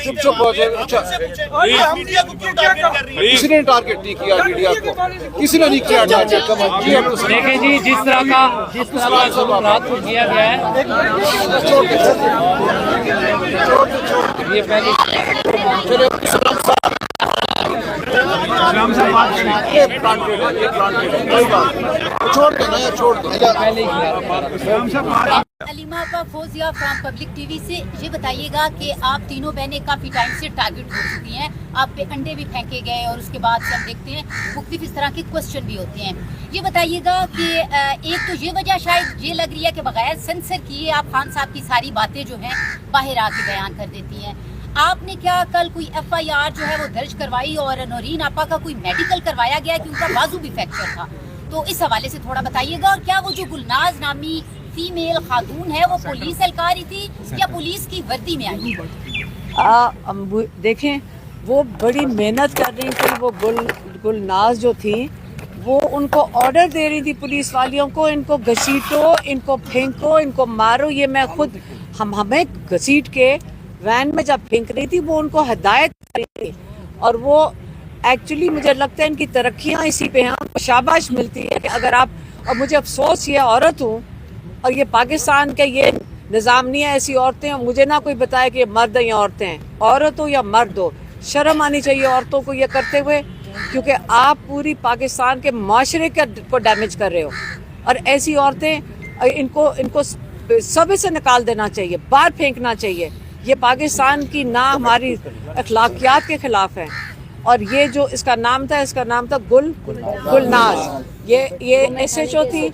चुप चुप हो जाओ। अच्छा, किसी ने टारगेट नहीं किया मीडिया को, किसी ने नहीं किया टारगेट। जी आप तो देखें जी, जिस तरह का रात को किया गया है, ये पहले Aleema Fauzia from public TV से ये बताइएगा कि आप तीनों बहनें काफ़ी टाइम से टारगेट हो चुकी हैं, आप पे अंडे भी फेंके गए और उसके बाद से हम देखते हैं मुख्तलिफ इस तरह के क्वेश्चन भी होते हैं। ये बताइएगा कि एक तो ये वजह शायद ये लग रही है कि बगैर सेंसर किए आप खान साहब की सारी बातें जो हैं बाहर आके बयान कर देती हैं। आपने क्या कल कोई FIR जो है वो दर्ज करवाई और नौरीन आपा का कोई मेडिकल करवाया गया कि उनका बाजू भी फ्रैक्चर था, तो इस हवाले से थोड़ा बताइएगा। और क्या वो जो गुलनाज नामी फीमेल खातून है वो पुलिस एहलकार ही थी या पुलिस की वर्दी में आई? देखें, वो बड़ी मेहनत कर रही थी। वो गुलनाज जो थी वो उनको ऑर्डर दे रही थी पुलिस वालियों को, इनको घसीटो, इनको फेंको, इनको मारो। ये मैं खुद हमें घसीट के वैन में जब फेंक रही थी वो उनको हिदायत कर रही थी। और वो एक्चुअली मुझे लगता है इनकी तरक्कियाँ इसी पे हैं, उनको शाबाश मिलती है कि अगर आप, और मुझे अफसोस ये औरत हूँ और ये पाकिस्तान का ये निज़ाम नहीं है, ऐसी औरतें हैं, मुझे ना कोई बताए कि ये मर्द हैं या औरतें हैं। औरत हो या मर्द हो, शर्म आनी चाहिए औरतों को ये करते हुए, क्योंकि आप पूरी पाकिस्तान के माशरे को डैमेज कर रहे हो। और ऐसी औरतें, इनको सब से निकाल देना चाहिए, बाहर फेंकना चाहिए। ये पाकिस्तान की ना हमारी अखलाकियात के खिलाफ है। और ये जो इसका नाम था गुलनाज, ये SHO थी,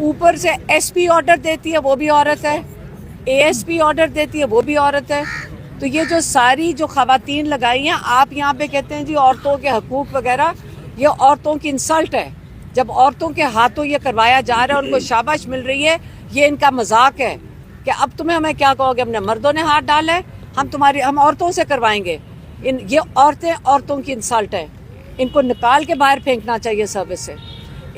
ऊपर से SP ऑर्डर देती है वो भी औरत है, ASP ऑर्डर देती है वो भी औरत है। तो ये जो सारी जो खवातीन लगाई हैं, आप यहाँ पे कहते हैं जी औरतों के हकूक वगैरह, ये औरतों की इंसल्ट है। जब औरतों के हाथों ये करवाया जा रहा है और उनको शाबाश मिल रही है, ये इनका मजाक है कि अब तुम्हें हमें क्या कहोगे, हमने मर्दों ने हाथ डाला है, हम औरतों से करवाएंगे। ये औरतों की इंसल्ट है, इनको निकाल के बाहर फेंकना चाहिए सर्विस से।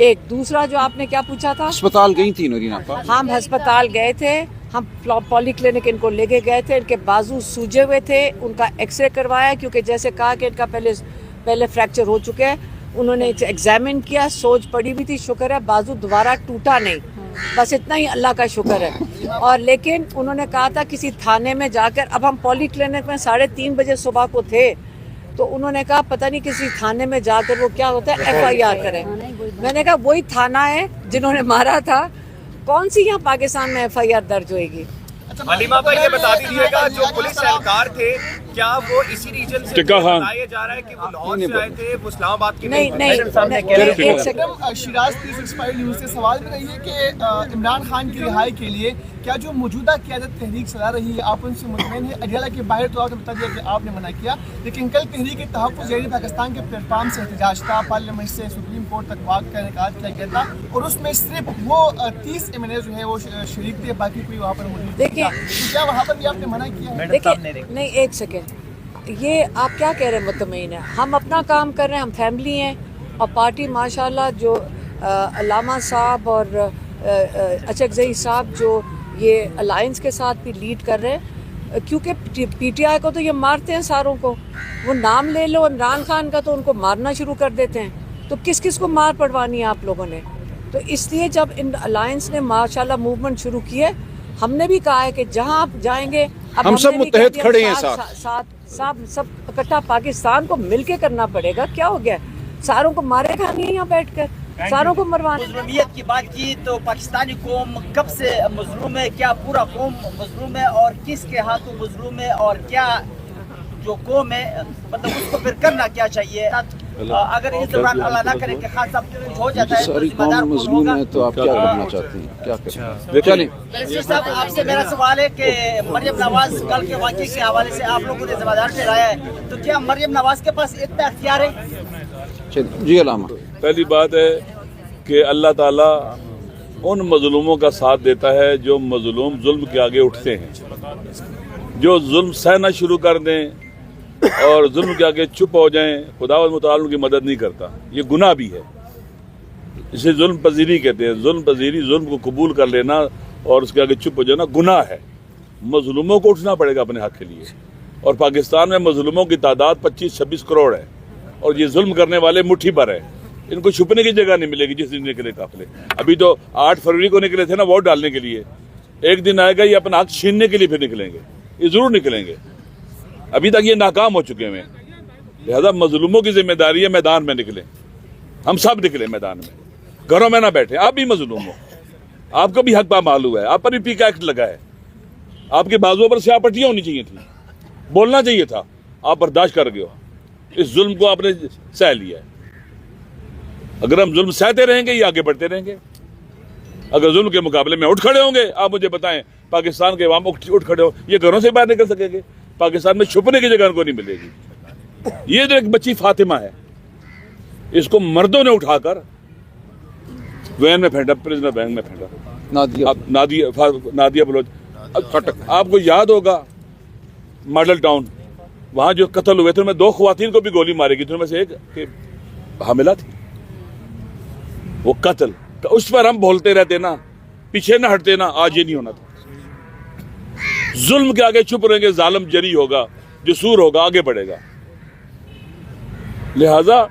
एक दूसरा जो आपने क्या पूछा था, अस्पताल गई थी नौरीन आपा? हम अस्पताल गए थे, हम पॉली क्लिनिक इनको लेके गए थे, इनके बाजू सूजे हुए थे, उनका एक्सरे करवाया, क्योंकि जैसे कहा कि इनका पहले फ्रैक्चर हो चुके हैं। उन्होंने एग्जामिन किया, सोज पड़ी हुई थी, शुक्र है बाजू दोबारा टूटा नहीं, बस इतना ही अल्लाह का शुक्र है। और लेकिन उन्होंने कहा था किसी थाने में जाकर, अब हम पॉली क्लिनिक में 3:30 बजे सुबह को थे, तो उन्होंने कहा पता नहीं किसी थाने में जाकर वो क्या होता है FIR करें। मैंने कहा वही थाना है जिन्होंने मारा था, कौन सी यहाँ पाकिस्तान में FIR दर्ज होएगी? अलीमा भाई ये बता दीजिएगा, जो पुलिस एहलकार थे क्या वो इसी रीजन से बताया जा रहा है कि वो लाहौर से आए थे, वो इस्लामाबाद के? नहीं, एक सेकंड। शिराज 365 न्यूज़ से सवाल भी रही है कि इमरान खान की रिहाई के लिए क्या जो मौजूदा क़यादत तहरीक चला रही है आप उनसे मुतमईन है? अडियाला के बाहर तो आपने बता दिया कि आपने मना किया, लेकिन कल तहरीक तहफ़्फ़ुज़ ज़ेर पाकिस्तान के प्लेटफार्म से एहतजाज था, पार्लियामेंट से सुप्रीम कोर्ट तक वॉक का इनेकाद किया गया था, और उसमें सिर्फ वो 30 MNA जो है वो शरीक थे, बाकी कोई वहाँ पर मौजूद नहीं था। तो क्या वहाँ पर भी आपने मना किया? देखिए, नहीं एक सेकेंड, ये आप क्या कह रहे हैं मुतमईन है? हम अपना काम कर रहे हैं, हम फैमिली हैं, और पार्टी माशाल्लाह जो अल्लामा साहब और अचकज़ई साहब जो ये अलायंस के साथ भी लीड कर रहे हैं, क्योंकि PTI को तो ये मारते हैं सारों को। वो नाम ले लो इमरान खान का तो उनको मारना शुरू कर देते हैं, तो किस किस को मार पड़वानी है आप लोगों ने? तो इसलिए जब इन अलायंस ने माशाल्लाह मूवमेंट शुरू की है, हमने भी कहा है कि जहाँ आप जाएंगे, अब हम सब मुत्तहद खड़े हैं, सब इकट्ठा पाकिस्तान को मिलके करना पड़ेगा। क्या हो गया, सारों को मारे खानी है यहाँ बैठकर, सारों को मरवाने? मजलूमियत की बात की तो पाकिस्तानी कौम कब से मजलूम है? क्या पूरा कौम मजलूम है? और किसके हाथों मजलूम है? और क्या जो कौम है मतलब उसको फिर करना क्या चाहिए? अगर इस दौरान अल्लाह ना करे कि खास सब हो जाता है, सारी कौम मजलूम है, तो आप क्या करना चाहते हैं? क्या करें? चलिए साहब, आपसे मेरा सवाल है कि मरियम नवाज कल के वाक़े के हवाले से आप लोगों ने ज़िम्मेदार ठहराया है, तो क्या मरियम नवाज के पास इतना अख्तियार है? जी अलामा, पहली बात है कि अल्लाह ताला उन मजलूमों का साथ देता है जो मजलूम जुल्म के आगे उठते हैं। जो जुल्म सहना शुरू कर दें और जुल्म के आगे चुप हो जाएं, खुदावंद मुतआल उनकी मदद नहीं करता। ये गुनाह भी है, इसे जुल्म पजीरी कहते हैं। जुल्म पजीरी, जुल्म को कबूल कर लेना और उसके आगे चुप हो जाना गुनाह है। मजलूमों को उठना पड़ेगा अपने हक के लिए, اور پاکستان میں مظلوموں کی تعداد 25-26 کروڑ ہے اور یہ ظلم کرنے والے مٹھی بھر ہیں. ان کو چھپنے کی جگہ نہیں ملے گی جس دن نکلے قافلے. ابھی تو 8 فروری کو نکلے تھے نا ووٹ ڈالنے کے لیے. ایک دن آئے گا یہ اپنا حق چھیننے کے لیے پھر نکلیں گے. یہ ضرور نکلیں گے. ابھی تک یہ ناکام ہو چکے ہیں. لہذا مظلوموں کی ذمہ داری ہے میدان میں نکلیں. ہم سب نکلیں میدان میں, گھروں میں نہ بیٹھے. آپ بھی مظلوم ہو, آپ کو بھی حق پامال ہوا ہے, آپ پر بھی پی کا ایکٹ لگا ہے, آپ کے بازوؤں پر سیاہ پٹیاں ہونی چاہیے تھی, بولنا چاہیے تھا. آپ برداشت کر گئے ہو, اس ظلم کو آپ نے سہ لیا ہے. اگر ہم ظلم سہتے رہیں گے یہ آگے بڑھتے رہیں گے. اگر ظلم کے مقابلے میں اٹھ کھڑے ہوں گے, آپ مجھے بتائیں پاکستان کے عوام اٹھ کھڑے ہو, یہ گھروں سے باہر نکل سکیں گے؟ پاکستان میں چھپنے کی جگہ ان کو نہیں ملے گی. یہ جو ایک بچی فاطمہ ہے, اس کو مردوں نے اٹھا کر وین میں پھینٹا, پرزنر وین میں پھینٹا. نادیہ بلوچ. آپ کو یاد ہوگا ماڈل ٹاؤن, وہاں جو قتل ہوئے تھے ان میں 2 خواتین کو بھی گولی ماری گئی, جن میں سے ایک کہ حاملہ تھی. وہ قتل, اس پر ہم بولتے رہتے نا, پیچھے نہ ہٹتے نا, آج یہ نہیں ہونا تھا. ظلم کے آگے چپ رہیں گے, ظالم جری ہوگا, جسور ہوگا, آگے بڑھے گا. لہذا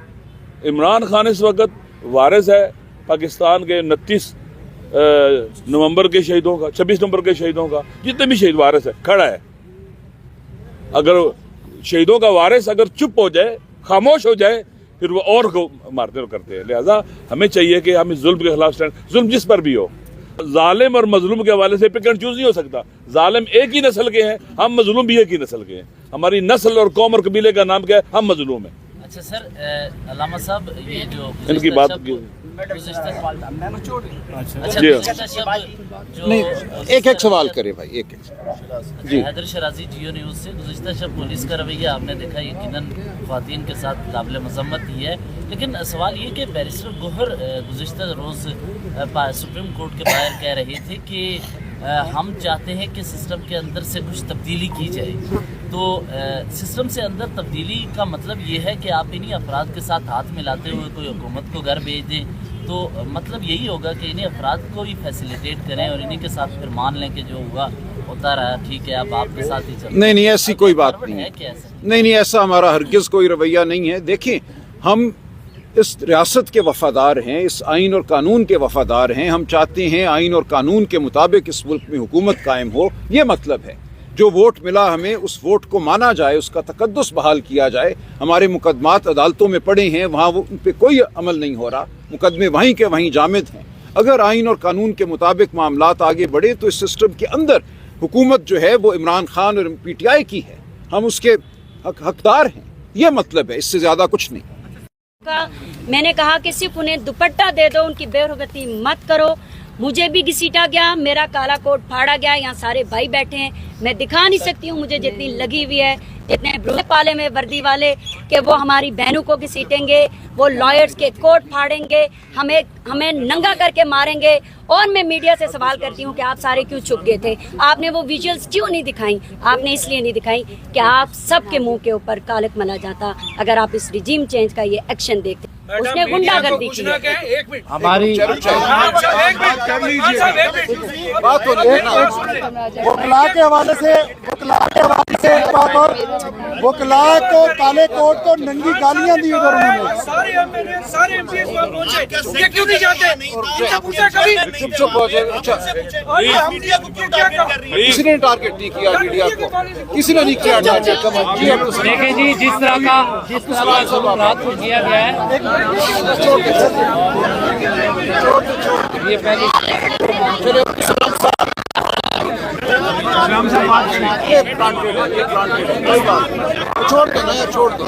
عمران خان اس وقت وارث ہے پاکستان کے 29 نومبر کے شہیدوں کا, 26 نومبر کے شہیدوں کا, جتنے بھی شہید وارث ہے کھڑا ہے. اگر شہیدوں کا وارث اگر چپ ہو جائے, خاموش ہو جائے, پھر وہ اور کو مارتے اور کرتے ہیں. لہذا ہمیں چاہیے کہ ہم اس ظلم کے خلاف سٹینڈ, ظلم جس پر بھی ہو. ظالم اور مظلوم کے حوالے سے پک اینڈ چوز نہیں ہو سکتا. ظالم ایک ہی نسل کے ہیں, ہم مظلوم بھی ایک ہی نسل کے ہیں. ہماری نسل اور قوم اور قبیلے کا نام کیا ہے؟ ہم مظلوم ہیں. اچھا سر, علامہ صاحب یہ جو ان کی بات ایک ایک سوال کرے بھائی, ایک جی. حیدر شرازی جیو نیوز سے. گزشتہ شب پولیس کا رویہ آپ نے دیکھا, یقیناً خواتین کے ساتھ قابل مذمت ہی ہے, لیکن سوال یہ کہ بیرسٹر گوہر گزشتہ روز سپریم کورٹ کے باہر کہہ رہے تھے کہ ہم چاہتے ہیں کہ سسٹم کے اندر سے کچھ تبدیلی کی جائے. تو سسٹم سے اندر تبدیلی کا مطلب یہ ہے کہ آپ انہی افراد کے ساتھ ہاتھ ملاتے ہوئے کوئی حکومت کو گھر بھیج دیں, تو مطلب یہی ہوگا کہ انہیں افراد کو ہی فیسیلیٹیٹ کریں اور انہی کے ساتھ پھر مان لیں کہ جو ہوا ہوتا رہا, ٹھیک ہے, اب آپ کے ساتھ ہی چلیں. نہیں ایسی کوئی بات نہیں ہے. نہیں ایسا ہمارا ہرگز کوئی رویہ نہیں ہے. دیکھیں, ہم اس ریاست کے وفادار ہیں, اس آئین اور قانون کے وفادار ہیں. ہم چاہتے ہیں آئین اور قانون کے مطابق اس ملک میں حکومت قائم ہو. یہ مطلب ہے جو ووٹ ملا ہمیں, اس ووٹ کو مانا جائے, اس کا تقدس بحال کیا جائے. ہمارے مقدمات عدالتوں میں پڑے ہیں, وہاں ان پہ کوئی عمل نہیں ہو رہا, مقدمے وہیں کے وہیں جامد ہیں. اگر آئین اور قانون کے مطابق معاملات آگے بڑھے تو اس سسٹم کے اندر حکومت جو ہے وہ عمران خان اور پی ٹی آئی کی ہے, ہم اس کے حقدار ہیں. یہ مطلب ہے, اس سے زیادہ کچھ نہیں. میں نے کہا کہ صرف انہیں دوپٹہ دے دو, ان کی بے حرمتی مت کرو. مجھے بھی گھسیٹا گیا, میرا کالا کوٹ پھاڑا گیا. یہاں سارے بھائی بیٹھے ہیں, میں دکھا نہیں سکتی ہوں مجھے جتنی لگی ہوئی ہے, جتنے بروے پالے میں وردی والے کہ وہ ہماری بہنوں کو گھسیٹیں گے, وہ لائرز کے کوٹ پھاڑیں گے, ہمیں ننگا کر کے ماریں گے. اور میں میڈیا سے سوال کرتی ہوں کہ آپ سارے کیوں چھپ گئے تھے؟ آپ نے وہ ویژولز کیوں نہیں دکھائیں؟ آپ نے اس لیے نہیں دکھائیں کہ آپ سب کے منہ کے اوپر کالک ملا جاتا اگر آپ اس ریجیم چینج کا یہ ایکشن دیکھتے. اس نے غنڈہ گردی کی ہے. ہماری وکلا کے حوالے سے وکلا کو کالے کوٹ کو ننگی گالیاں دی ادھر چپ ہو جائے. کسی نے ٹارگیٹ نہیں کیا میڈیا کو, کسی نے نہیں کیا ٹارگیٹ. دیکھیں جی, جس طرح کا ظلمات کو کیا گیا ہے, یہ پہلی چھوڑ دو.